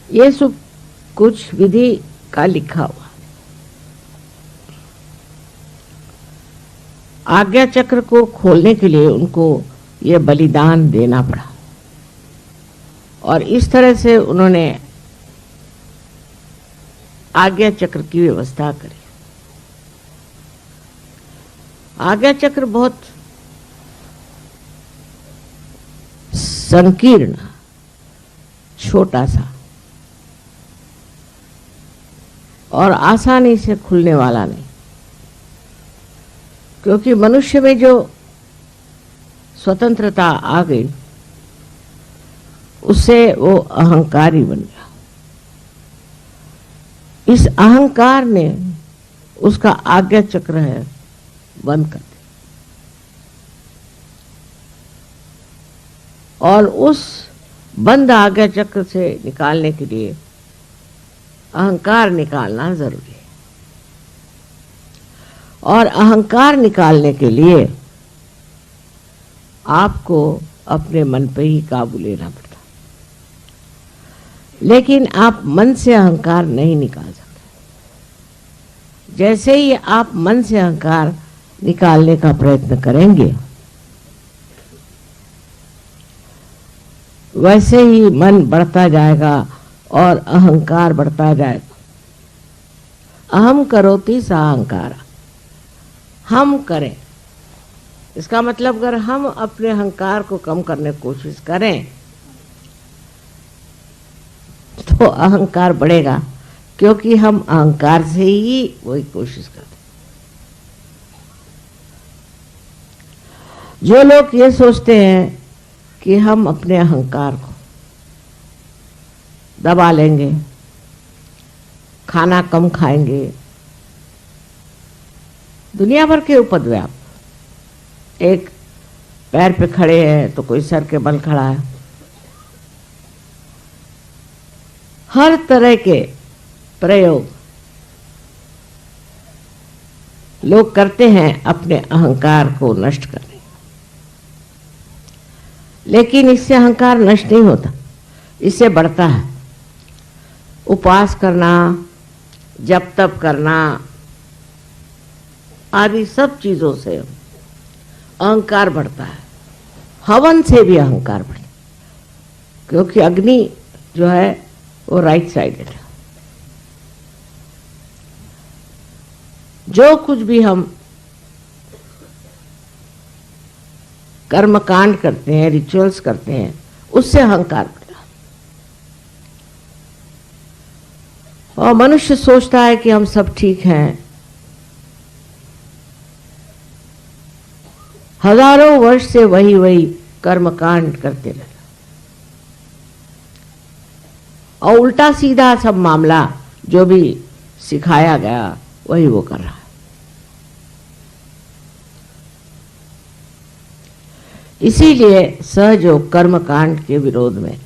ये सब कुछ विधि का लिखा हुआ। आज्ञा चक्र को खोलने के लिए उनको ये बलिदान देना पड़ा और इस तरह से उन्होंने आज्ञा चक्र की व्यवस्था करी। आज्ञा चक्र बहुत संकीर्ण, छोटा सा और आसानी से खुलने वाला नहीं, क्योंकि मनुष्य में जो स्वतंत्रता आ गई उससे वो अहंकारी बन गया। इस अहंकार ने उसका आज्ञा चक्र है बंद कर दिया और उस बंद आज्ञा चक्र से निकालने के लिए अहंकार निकालना जरूरी है। और अहंकार निकालने के लिए आपको अपने मन पे ही काबू लेना पड़ता, लेकिन आप मन से अहंकार नहीं निकाल सकते। जैसे ही आप मन से अहंकार निकालने का प्रयत्न करेंगे वैसे ही मन बढ़ता जाएगा और अहंकार बढ़ता जाएगा। अहम करोति सा अहंकार, हम करें, इसका मतलब अगर हम अपने अहंकार को कम करने की कोशिश करें तो अहंकार बढ़ेगा, क्योंकि हम अहंकार से ही वही कोशिश करते। जो लोग ये सोचते हैं कि हम अपने अहंकार को दबा लेंगे, खाना कम खाएंगे, दुनिया भर के उपद्व्याप, एक पैर पे खड़े हैं तो कोई सर के बल खड़ा है, हर तरह के प्रयोग लोग करते हैं अपने अहंकार को नष्ट करने। लेकिन इससे अहंकार नष्ट नहीं होता, इससे बढ़ता है। उपवास करना, जप तप करना आदि सब चीजों से अहंकार बढ़ता है। हवन से भी अहंकार बढ़ता, क्योंकि अग्नि जो है वो राइट साइडेड है। जो कुछ भी हम कर्मकांड करते हैं, रिचुअल्स करते हैं, उससे अहंकार बढ़ता। और मनुष्य सोचता है कि हम सब ठीक हैं। हजारों वर्ष से वही कर्मकांड करते रहे और उल्टा सीधा सब मामला जो भी सिखाया गया वही वो कर रहा है। इसीलिए सहयोग कर्मकांड के विरोध में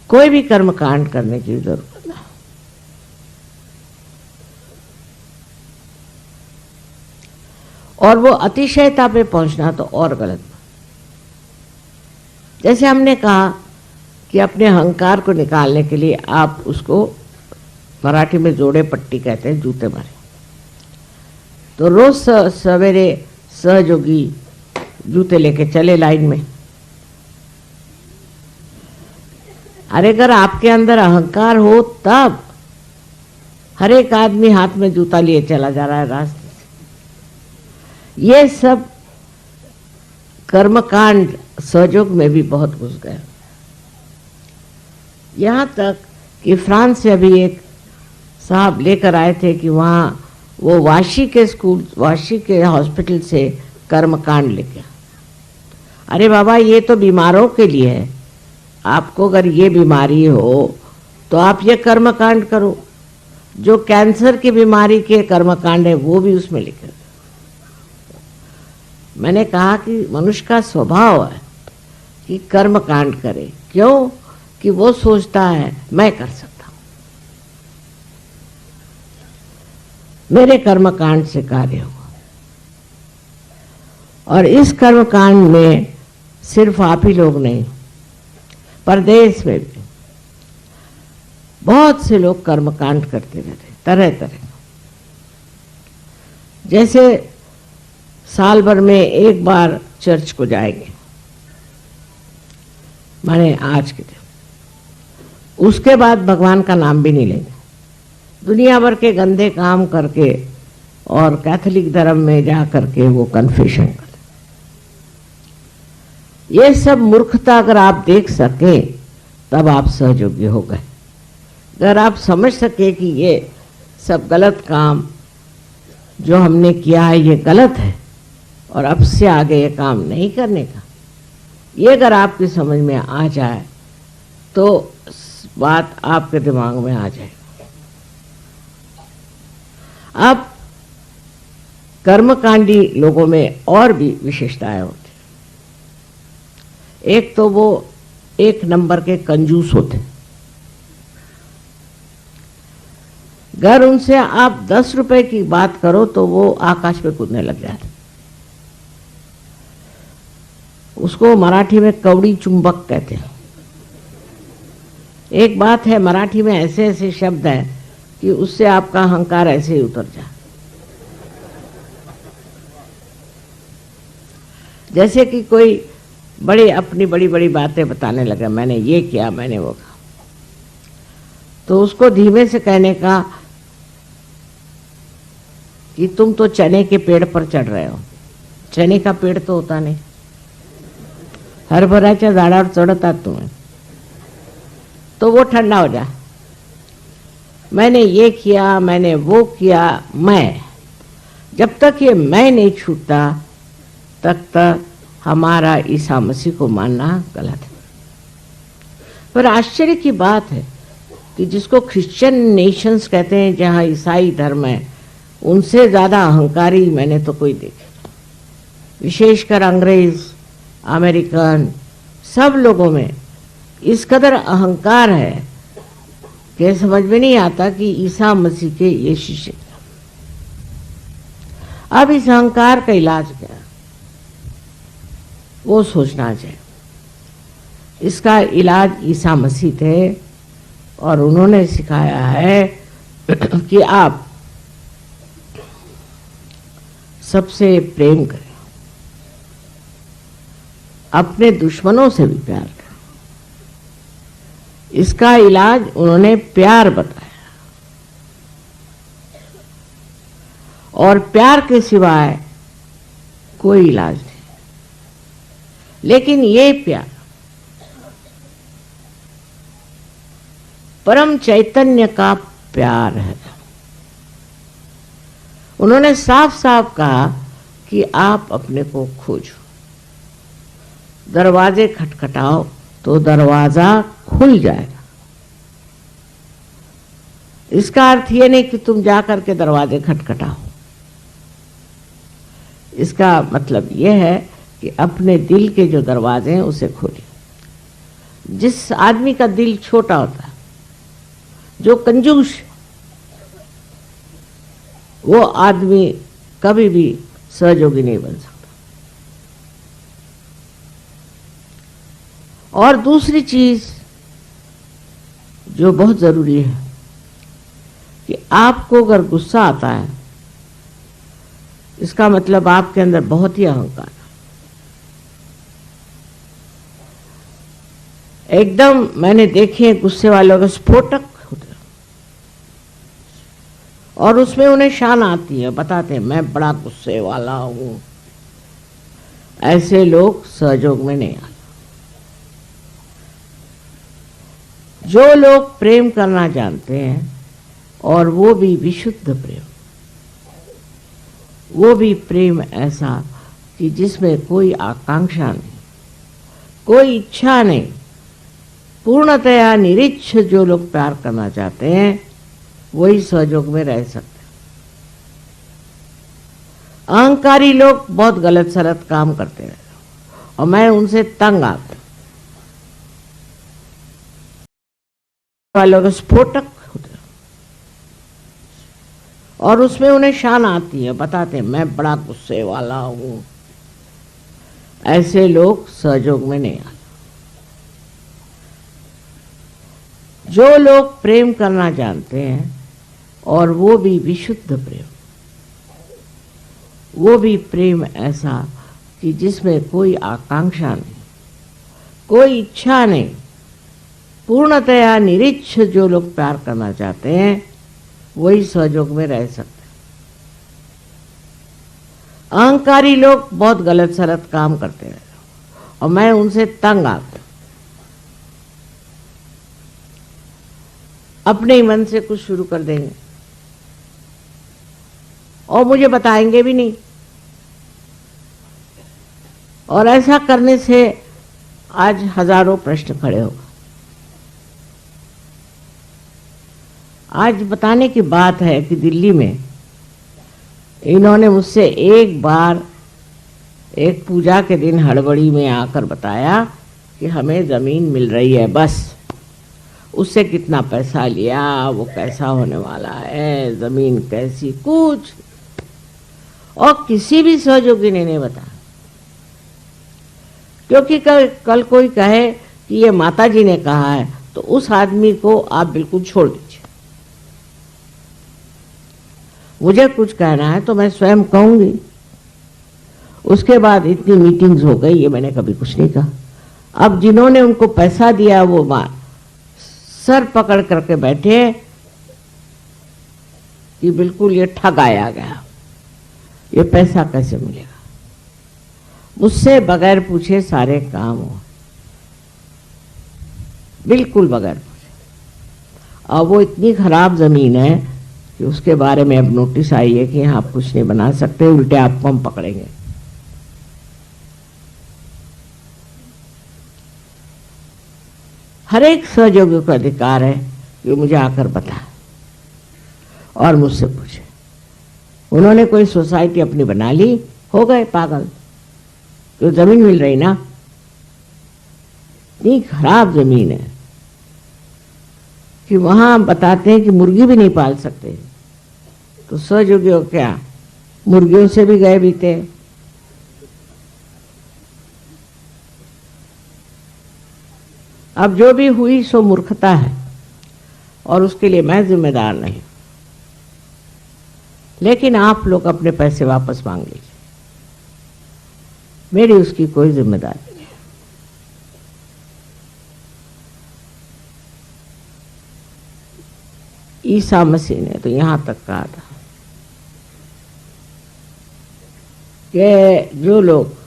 कोई भी कर्मकांड करने की जरूरत नहीं। और वो अतिशयता पे पहुंचना तो और गलत। जैसे हमने कहा कि अपने अहंकार को निकालने के लिए आप उसको मराठी में जोड़े पट्टी कहते हैं, जूते मारे। तो रोज सवेरे सहयोगी जूते लेके चले लाइन में। अरे अगर आपके अंदर अहंकार हो तब हर एक आदमी हाथ में जूता लिए चला जा रहा है रास्ते से। ये सब कर्मकांड सहयोग में भी बहुत घुस गए। यहाँ तक कि फ्रांस से अभी एक साहब लेकर आए थे कि वहाँ वो वाशी के हॉस्पिटल से कर्मकांड लेके। अरे बाबा, ये तो बीमारों के लिए है। आपको अगर ये बीमारी हो तो आप ये कर्मकांड करो। जो कैंसर की बीमारी के कर्मकांड है वो भी उसमें लिखे। मैंने कहा कि मनुष्य का स्वभाव है कि कर्मकांड करे। क्यों? कि वो सोचता है मैं कर सकता हूं, मेरे कर्मकांड से कार्य होगा। और इस कर्मकांड में सिर्फ आप ही लोग नहीं, परदेश में भी बहुत से लोग कर्मकांड करते रहते तरह तरह। जैसे साल भर में एक बार चर्च को जाएंगे, माने आज के दिन, उसके बाद भगवान का नाम भी नहीं लेंगे, दुनिया भर के गंदे काम करके और कैथोलिक धर्म में जा करके वो कन्फेशन कर। ये सब मूर्खता अगर आप देख सके तब आप सहयोगी हो गए। अगर आप समझ सके कि ये सब गलत काम जो हमने किया है ये गलत है और अब से आगे ये काम नहीं करने का, ये अगर आपकी समझ में आ जाए तो बात आपके दिमाग में आ जाए। अब कर्मकांडी लोगों में और भी विशेषताएं होती। एक तो वो एक नंबर के कंजूस होते। अगर उनसे आप 10 रुपए की बात करो तो वो आकाश पे कूदने लग जाते। उसको मराठी में कवड़ी चुंबक कहते हैं। एक बात है, मराठी में ऐसे ऐसे शब्द हैं कि उससे आपका अहंकार ऐसे ही उतर जाए। जैसे कि कोई अपनी बड़ी बड़ी बातें बताने लगा, मैंने ये किया, मैंने वो कहा, तो उसको धीमे से कहने का कि तुम तो चने के पेड़ पर चढ़ रहे हो। चने का पेड़ तो होता नहीं, हरभऱ्याच्या झाडावर चढतात तुम्हें, तो वो ठंडा हो जाए। मैंने ये किया, मैंने वो किया, मैं, जब तक ये मैं नहीं छूटता तक हमारा ईसा मसीह को मानना गलत है। पर आश्चर्य की बात है कि जिसको क्रिश्चियन नेशंस कहते हैं, जहाँ ईसाई धर्म है, उनसे ज़्यादा अहंकारी मैंने तो कोई देखे। विशेषकर अंग्रेज, अमेरिकन, सब लोगों में इस कदर अहंकार है कि समझ में नहीं आता कि ईसा मसीह के ये शिष्य। अब इस अहंकार का इलाज क्या, वो सोचना चाहिए। इसका इलाज ईसा मसीह थे और उन्होंने सिखाया है कि आप सबसे प्रेम करें, अपने दुश्मनों से भी प्यार करें। इसका इलाज उन्होंने प्यार बताया, और प्यार के सिवाय कोई इलाज नहीं। लेकिन ये प्यार परम चैतन्य का प्यार है। उन्होंने साफ साफ कहा कि आप अपने को खोजो, दरवाजे खटखटाओ तो दरवाजा खुल जाएगा। इसका अर्थ ये नहीं कि तुम जाकर के दरवाजे खटखटाओ। इसका मतलब यह है कि अपने दिल के जो दरवाजे हैं उसे खोलिए। जिस आदमी का दिल छोटा होता है, जो कंजूस, वो आदमी कभी भी सहयोगी नहीं बन सकता। और दूसरी चीज जो बहुत जरूरी है कि आपको अगर गुस्सा आता है, इसका मतलब आपके अंदर बहुत ही अहंकार है। एकदम मैंने देखे गुस्से वालों के स्फोटक होते हैं और उसमें उन्हें शान आती है, बताते हैं मैं बड़ा गुस्से वाला हूं। ऐसे लोग सहयोग में नहीं आते। जो लोग प्रेम करना जानते हैं, और वो भी विशुद्ध प्रेम, वो भी प्रेम ऐसा कि जिसमें कोई आकांक्षा नहीं, कोई इच्छा नहीं, पूर्णतया निरीच्छ जो लोग प्यार करना चाहते हैं वही सहयोग में रह सकते हैं। अहंकारी लोग बहुत गलत सलत काम करते हैं और मैं उनसे तंग आता हूं। वालों के स्फोटक होते हैं और उसमें उन्हें शान आती है, बताते हैं मैं बड़ा गुस्से वाला हूं। ऐसे लोग सहयोग में नहीं आते। जो लोग प्रेम करना जानते हैं, और वो भी विशुद्ध प्रेम, वो भी प्रेम ऐसा कि जिसमें कोई आकांक्षा नहीं, कोई इच्छा नहीं, पूर्णतया निरीच्छ जो लोग प्यार करना चाहते हैं वही सहयोग में रह सकते हैं। अहंकारी लोग बहुत गलत सलत काम करते हैं और मैं उनसे तंग आता हूं। अपने ही मन से कुछ शुरू कर देंगे और मुझे बताएंगे भी नहीं, और ऐसा करने से आज हजारों प्रश्न खड़े हो गए। आज बताने की बात है कि दिल्ली में इन्होंने मुझसे एक बार एक पूजा के दिन हड़बड़ी में आकर बताया कि हमें ज़मीन मिल रही है, बस उससे कितना पैसा लिया, वो कैसा होने वाला है, ज़मीन कैसी, कुछ, और किसी भी सहयोगी ने नहीं बताया। क्योंकि कल कोई कहे कि ये माता जी ने कहा है तो उस आदमी को आप बिल्कुल छोड़ दीजिए। मुझे कुछ कहना है तो मैं स्वयं कहूंगी। उसके बाद इतनी मीटिंग्स हो गई, ये मैंने कभी कुछ नहीं कहा। अब जिन्होंने उनको पैसा दिया वो सर पकड़ करके बैठे कि बिल्कुल ये ठगाया गया, ये पैसा कैसे मिलेगा। मुझसे बगैर पूछे सारे काम हो, बिल्कुल बगैर पूछे। और वो इतनी खराब जमीन है कि उसके बारे में अब नोटिस आई है कि आप कुछ नहीं बना सकते, उल्टे आपको हम पकड़ेंगे। हर एक सहयोगी को अधिकार है कि मुझे आकर बताए और मुझसे पूछे। उन्होंने कोई सोसाइटी अपनी बना ली, हो गए पागल, तो जमीन मिल रही ना, इतनी खराब जमीन है कि वहां बताते हैं कि मुर्गी भी नहीं पाल सकते, तो सहयोगी हो क्या, मुर्गियों से भी गए बीते। अब जो भी हुई सो मूर्खता है और उसके लिए मैं जिम्मेदार नहीं, लेकिन आप लोग अपने पैसे वापस मांग लीजिए, मेरी उसकी कोई जिम्मेदारी नहीं। ईसा मसीह ने तो यहां तक कहा था कि जो लोग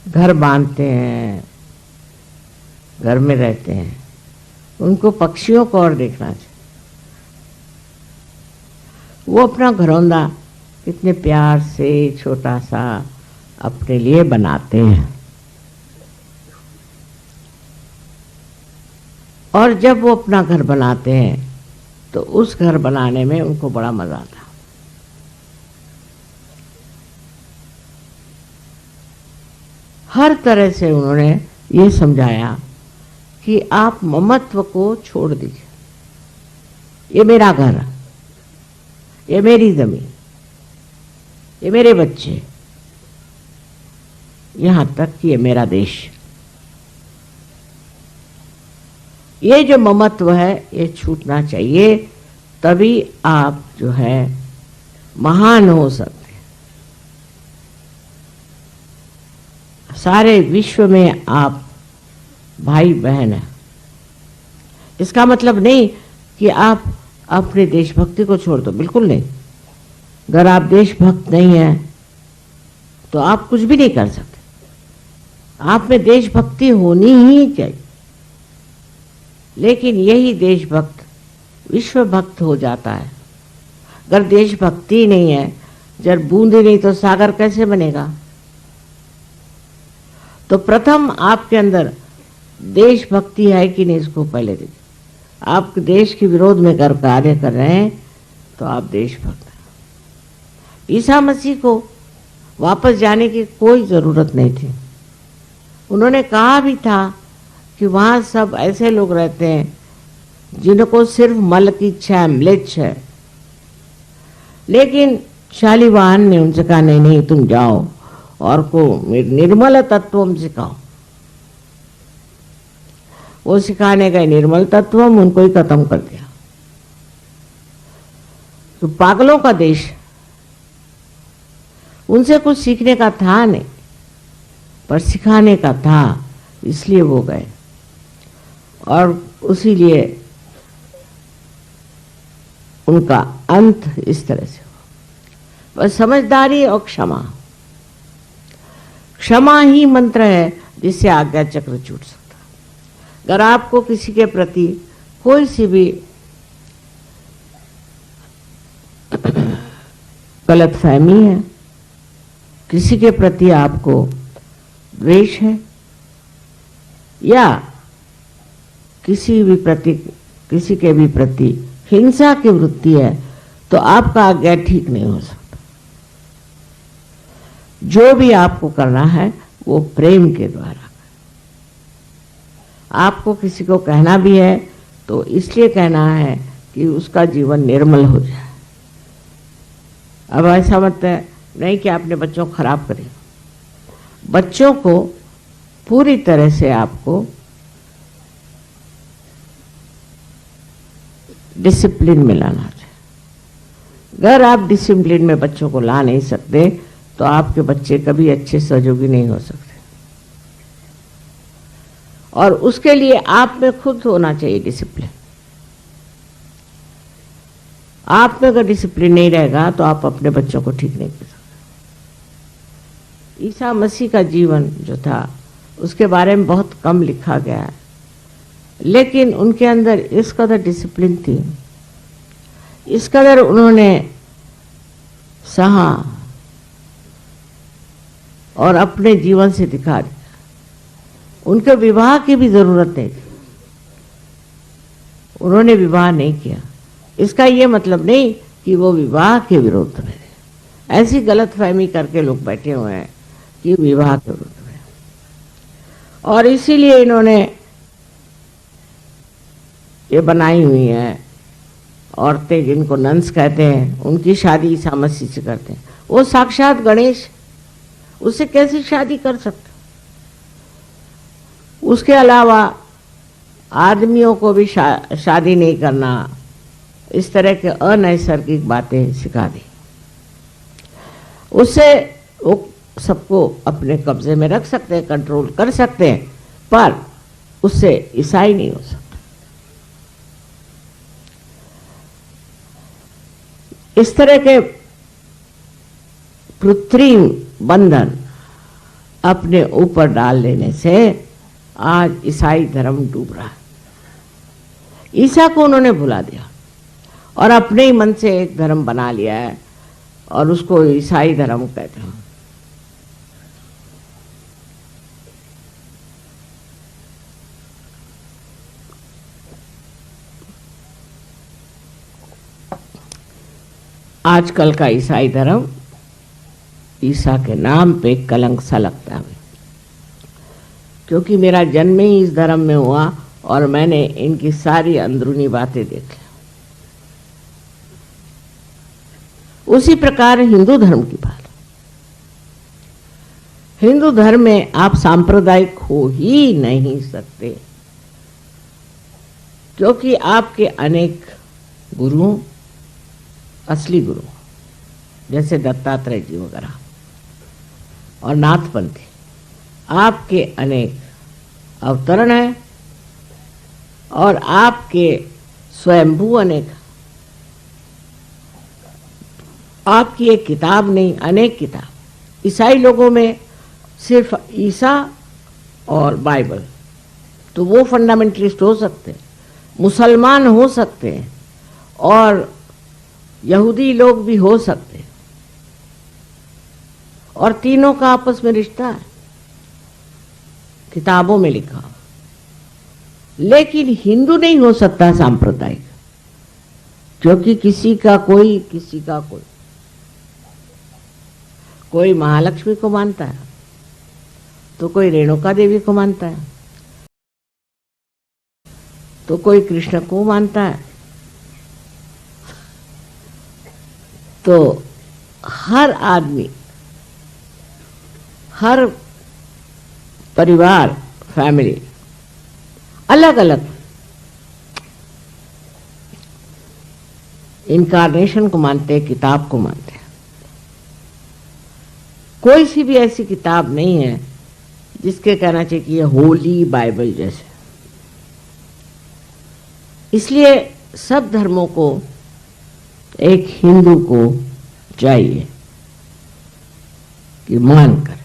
घर बांधते हैं, घर में रहते हैं, उनको पक्षियों को और देखना चाहिए। वो अपना घरौंदा कितने प्यार से छोटा सा अपने लिए बनाते हैं, और जब वो अपना घर बनाते हैं तो उस घर बनाने में उनको बड़ा मजा आता। हर तरह से उन्होंने ये समझाया कि आप ममत्व को छोड़ दीजिए, ये मेरा घर है, ये मेरी जमीन, ये मेरे बच्चे, यहां तक कि ये मेरा देश। ये जो ममत्व है ये छूटना चाहिए, तभी आप जो है महान हो सकते। सारे विश्व में आप भाई बहन हैं। इसका मतलब नहीं कि आप अपने देशभक्ति को छोड़ दो, बिल्कुल नहीं। अगर आप देशभक्त नहीं हैं तो आप कुछ भी नहीं कर सकते। आप में देशभक्ति होनी ही चाहिए, लेकिन यही देशभक्त विश्व भक्त हो जाता है। अगर देशभक्ति नहीं है, जब बूंद ही नहीं तो सागर कैसे बनेगा। तो प्रथम आपके अंदर देशभक्ति है कि नहीं, इसको पहले देखिए। आप देश के विरोध में कर कार्य कर रहे हैं तो आप देशभक्त हैं। ईसा मसीह को वापस जाने की कोई जरूरत नहीं थी। उन्होंने कहा भी था कि वहां सब ऐसे लोग रहते हैं जिनको सिर्फ मल की इच्छा है, म्लेच्छ है। लेकिन शालिवाहन ने उनसे कहा नहीं नहीं तुम जाओ, और को निर्मल तत्वम सिखाओ। वो सिखाने गए निर्मल तत्वम, उनको ही खत्म कर दिया। तो पागलों का देश, उनसे कुछ सीखने का था नहीं, पर सिखाने का था, इसलिए वो गए। और उसी लिए उनका अंत इस तरह से हुआ। बस समझदारी और क्षमा, क्षमा ही मंत्र है जिससे आज्ञा चक्र छूट सकता। अगर आपको किसी के प्रति कोई सी भी गलतफहमी है, किसी के प्रति आपको द्वेष है, या किसी के भी प्रति हिंसा की वृत्ति है, तो आपका आज्ञा ठीक नहीं हो सकता। जो भी आपको करना है वो प्रेम के द्वारा। आपको किसी को कहना भी है तो इसलिए कहना है कि उसका जीवन निर्मल हो जाए। अब ऐसा मत नहीं कि आपने बच्चों को खराब करे। बच्चों को पूरी तरह से आपको डिसिप्लिन में लाना चाहिए। अगर आप डिसिप्लिन में बच्चों को ला नहीं सकते तो आपके बच्चे कभी अच्छे सहयोगी नहीं हो सकते। और उसके लिए आप में खुद होना चाहिए डिसिप्लिन। आप में अगर डिसिप्लिन नहीं रहेगा तो आप अपने बच्चों को ठीक नहीं कर सकते। ईसा मसीह का जीवन जो था उसके बारे में बहुत कम लिखा गया है, लेकिन उनके अंदर इस कदर डिसिप्लिन थी, इस कदर उन्होंने सहा और अपने जीवन से दिखा दिया। उनके विवाह की भी जरूरत नहीं थी, उन्होंने विवाह नहीं किया। इसका ये मतलब नहीं कि वो विवाह के विरोध में, ऐसी गलतफहमी करके लोग बैठे हुए हैं कि विवाह के विरोध में। और इसीलिए इन्होंने ये बनाई हुई है औरतें जिनको नंस कहते हैं, उनकी शादी ईसा मसीह से करते हैं। वो साक्षात गणेश, उससे कैसे शादी कर सकते? उसके अलावा आदमियों को भी शादी नहीं करना, इस तरह के अनैसर्गिक बातें सिखा दी। उससे वो सबको अपने कब्जे में रख सकते हैं, कंट्रोल कर सकते हैं, पर उससे ईसाई नहीं हो सकता। इस तरह के कृत्रिम बंधन अपने ऊपर डाल लेने से आज ईसाई धर्म डूब रहा है। ईसा को उन्होंने भुला दिया और अपने ही मन से एक धर्म बना लिया है और उसको ईसाई धर्म कहते हैं। आजकल का ईसाई धर्म ईसा के नाम पे कलंक सा लगता है, क्योंकि मेरा जन्म ही इस धर्म में हुआ और मैंने इनकी सारी अंदरूनी बातें देख ली। उसी प्रकार हिंदू धर्म की बात, हिंदू धर्म में आप सांप्रदायिक हो ही नहीं सकते, क्योंकि आपके अनेक गुरुओं, असली गुरु जैसे दत्तात्रेय जी वगैरह और नाथपंथी, आपके अनेक अवतरण हैं और आपके स्वयंभू अनेक। आपकी एक किताब नहीं, अनेक किताब। ईसाई लोगों में सिर्फ ईसा और बाइबल, तो वो फंडामेंटलिस्ट हो सकते हैं, मुसलमान हो सकते हैं और यहूदी लोग भी हो सकते हैं, और तीनों का आपस में रिश्ता है, किताबों में लिखा। लेकिन हिंदू नहीं हो सकता सांप्रदायिक, क्योंकि किसी का कोई कोई महालक्ष्मी को मानता है तो कोई रेणुका देवी को मानता है, तो कोई कृष्ण को मानता है। तो हर आदमी हर परिवार, फैमिली अलग अलग इनकारनेशन को मानते हैं, किताब को मानते हैं। कोई सी भी ऐसी किताब नहीं है जिसके कहना चाहिए कि ये होली बाइबल जैसे। इसलिए सब धर्मों को एक हिंदू को चाहिए कि मान कर।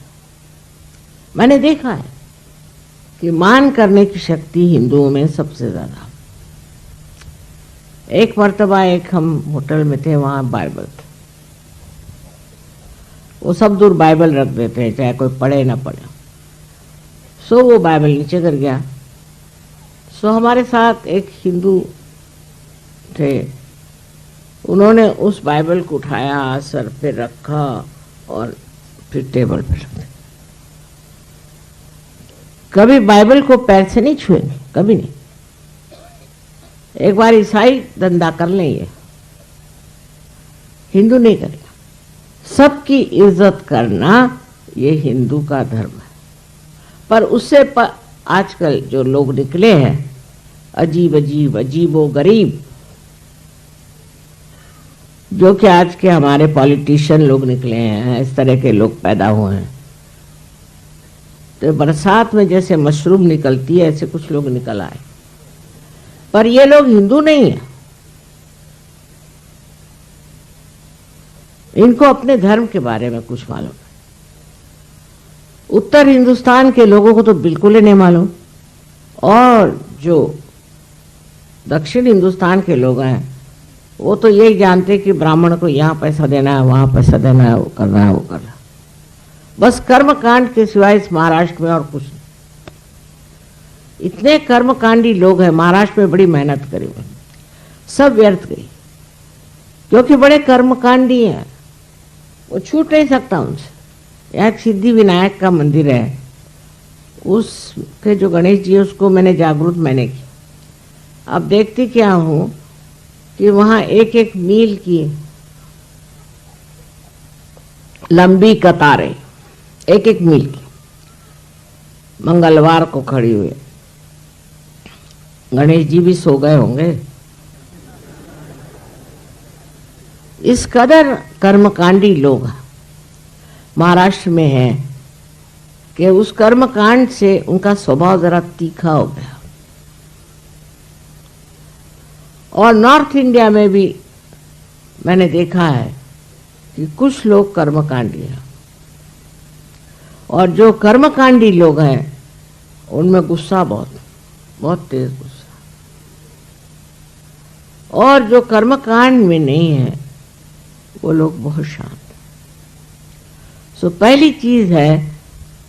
मैंने देखा है कि मान करने की शक्ति हिंदुओं में सबसे ज्यादा। एक मर्तबा एक हम होटल में थे, वहां बाइबल थे। वो सब दूर बाइबल रख देते हैं, चाहे कोई पढ़े ना पढ़े। सो वो बाइबल नीचे गिर गया। सो हमारे साथ एक हिंदू थे, उन्होंने उस बाइबल को उठाया, सर पे रखा और फिर टेबल पे रख दिया। कभी बाइबल को पैर से नहीं छुएंगे, कभी नहीं। एक बार ईसाई धंधा कर लेंगे, हिंदू नहीं करेगा। सबकी इज्जत करना ये हिंदू का धर्म है। पर उससे आजकल जो लोग निकले हैं अजीब अजीब, अजीबो गरीब, जो कि आज के हमारे पॉलिटिशियन लोग निकले हैं, इस तरह के लोग पैदा हुए हैं। तो बरसात में जैसे मशरूम निकलती है, ऐसे कुछ लोग निकल आए। पर ये लोग हिंदू नहीं है। इनको अपने धर्म के बारे में कुछ मालूम है। उत्तर हिंदुस्तान के लोगों को तो बिल्कुल ही नहीं मालूम, और जो दक्षिण हिंदुस्तान के लोग हैं वो तो यही जानते कि ब्राह्मण को यहाँ पैसा देना है, वहां पैसा देना है, वो करना है, वो करना है। बस कर्म कांड के सिवाय इस महाराष्ट्र में और कुछ नहीं। इतने कर्मकांडी लोग हैं महाराष्ट्र में, बड़ी मेहनत करी हुई, सब व्यर्थ गई, क्योंकि बड़े कर्मकांडी हैं, वो छूट नहीं सकता उनसे। यहाँ एक सिद्धि विनायक का मंदिर है, उसके जो गणेश जी है उसको मैंने जागरूक मैंने की। अब देखती क्या हूँ कि वहाँ एक एक मील की लंबी कतारें, एक एक मील की, मंगलवार को खड़ी हुई। गणेश जी भी सो गए होंगे। इस कदर कर्मकांडी लोग महाराष्ट्र में हैं कि उस कर्मकांड से उनका स्वभाव जरा तीखा हो गया। और नॉर्थ इंडिया में भी मैंने देखा है कि कुछ लोग कर्मकांडी हैं, और जो कर्मकांडी लोग हैं उनमें गुस्सा बहुत बहुत तेज गुस्सा, और जो कर्मकांड में नहीं है वो लोग बहुत शांत। सो पहली चीज है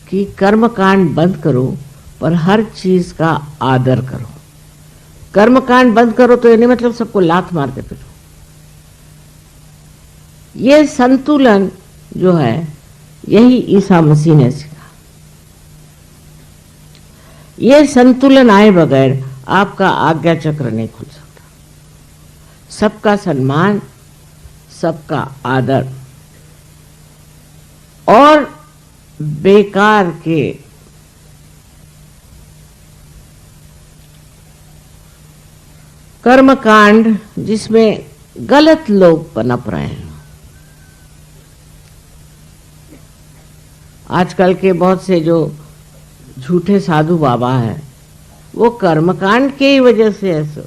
कि कर्मकांड बंद करो, पर हर चीज का आदर करो। कर्मकांड बंद करो तो ये नहीं मतलब सबको लात मारते फिरो। ये संतुलन जो है यही ईसा मसीह ने सिखा। ये संतुलन आए बगैर आपका आज्ञा चक्र नहीं खुल सकता। सबका सम्मान, सबका आदर, और बेकार के कर्मकांड जिसमें गलत लोग पनप रहे हैं। आजकल के बहुत से जो झूठे साधु बाबा हैं वो कर्मकांड के ही वजह से ऐसे,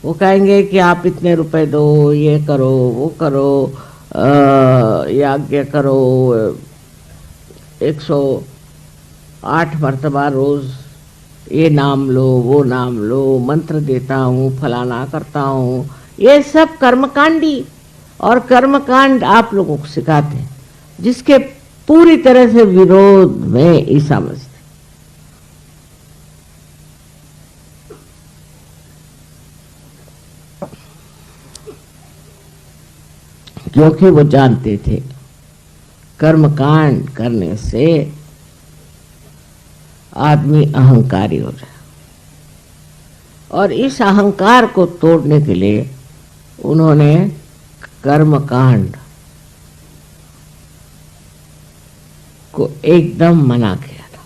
वो कहेंगे कि आप इतने रुपए दो, ये करो, वो करो, यज्ञ करो, 108 मर्तबा रोज ये नाम लो, वो नाम लो, मंत्र देता हूँ, फलाना करता हूँ। ये सब कर्मकांडी और कर्मकांड आप लोगों को सिखाते हैं, जिसके पूरी तरह से विरोध में ईसा मसीह। क्योंकि वो जानते थे कर्मकांड करने से आदमी अहंकारी हो जाए, और इस अहंकार को तोड़ने के लिए उन्होंने कर्मकांड को एकदम मना किया था।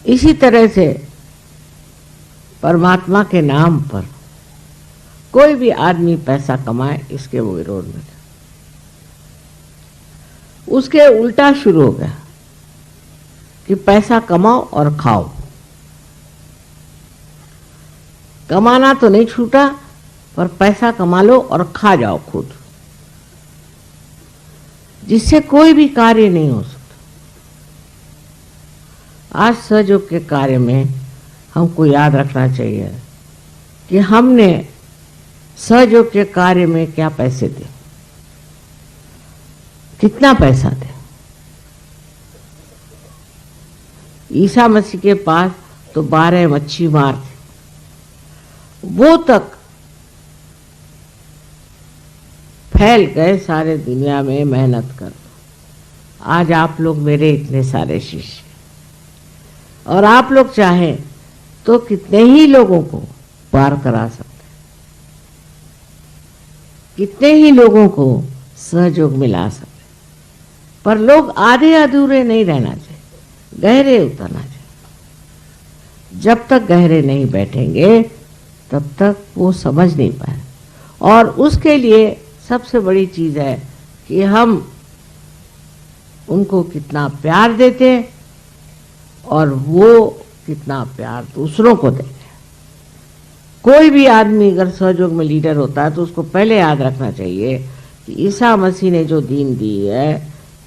इसी तरह से परमात्मा के नाम पर कोई भी आदमी पैसा कमाए, इसके वो विरोध में था। उसके उल्टा शुरू हो गया कि पैसा कमाओ और खाओ। कमाना तो नहीं छूटा, पर पैसा कमा लो और खा जाओ खुद, जिससे कोई भी कार्य नहीं हो सकता। आज सहयोग के कार्य में हमको याद रखना चाहिए कि हमने सहयोग के कार्य में क्या पैसे दे, कितना पैसा दे। ईसा मसीह के पास तो 12 मच्छी मार थे, वो तक फैल गए सारे दुनिया में मेहनत कर। आज आप लोग मेरे इतने सारे शिष्य, और आप लोग चाहें तो कितने ही लोगों को पार करा सकते, कितने ही लोगों को सहयोग मिला सकते। पर लोग आधे अधूरे नहीं रहना चाहिए, गहरे उतरना चाहिए। जब तक गहरे नहीं बैठेंगे तब तक वो समझ नहीं पाए। और उसके लिए सबसे बड़ी चीज है कि हम उनको कितना प्यार देते हैं और वो कितना प्यार दूसरों को देते हैं। कोई भी आदमी अगर सहयोग में लीडर होता है तो उसको पहले याद रखना चाहिए कि ईसा मसीह ने जो दीन दी है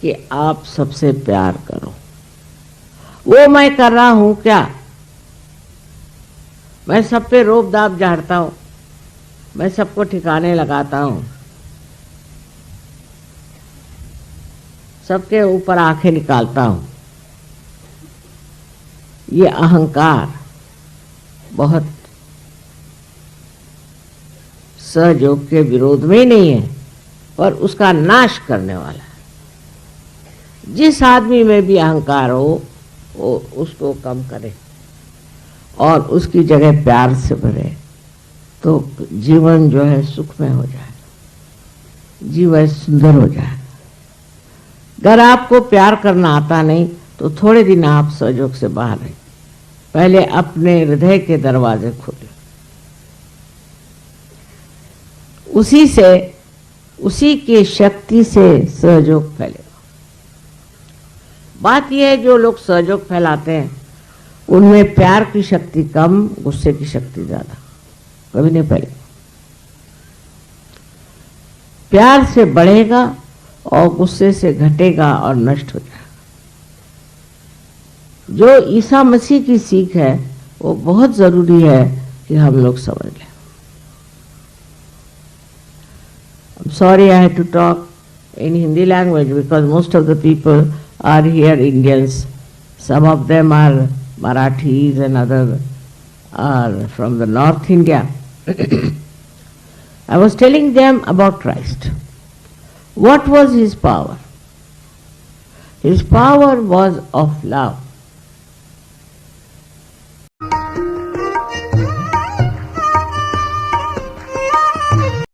कि आप सबसे प्यार करो। वो मैं कर रहा हूं क्या? मैं सब पे रोब दाब झाड़ता हूं, मैं सबको ठिकाने लगाता हूं, सबके ऊपर आंखें निकालता हूं। ये अहंकार बहुत सहयोग के विरोध में ही नहीं है, पर उसका नाश करने वाला है। जिस आदमी में भी अहंकार हो वो उसको कम करे और उसकी जगह प्यार से भरे, तो जीवन जो है सुखमय हो जाए, जीवन सुंदर हो जाए। अगर आपको प्यार करना आता नहीं तो थोड़े दिन आप सहयोग से बाहर रहे, पहले अपने हृदय के दरवाजे खोले, उसी की शक्ति से सहयोग फैलेगा। बात यह है जो लोग सहयोग फैलाते हैं उनमें प्यार की शक्ति कम, गुस्से की शक्ति ज्यादा, कभी नहीं फैलेगा। प्यार से बढ़ेगा और गुस्से से घटेगा और नष्ट हो जाएगा। जो ईसा मसीह की सीख है वो बहुत जरूरी है कि हम लोग समझ लें। I'm sorry I had to talk in Hindi language because most of the people are here Indians. Some of them are Marathis and others are from the North India. I was telling them about Christ. What was his power? His power was of love.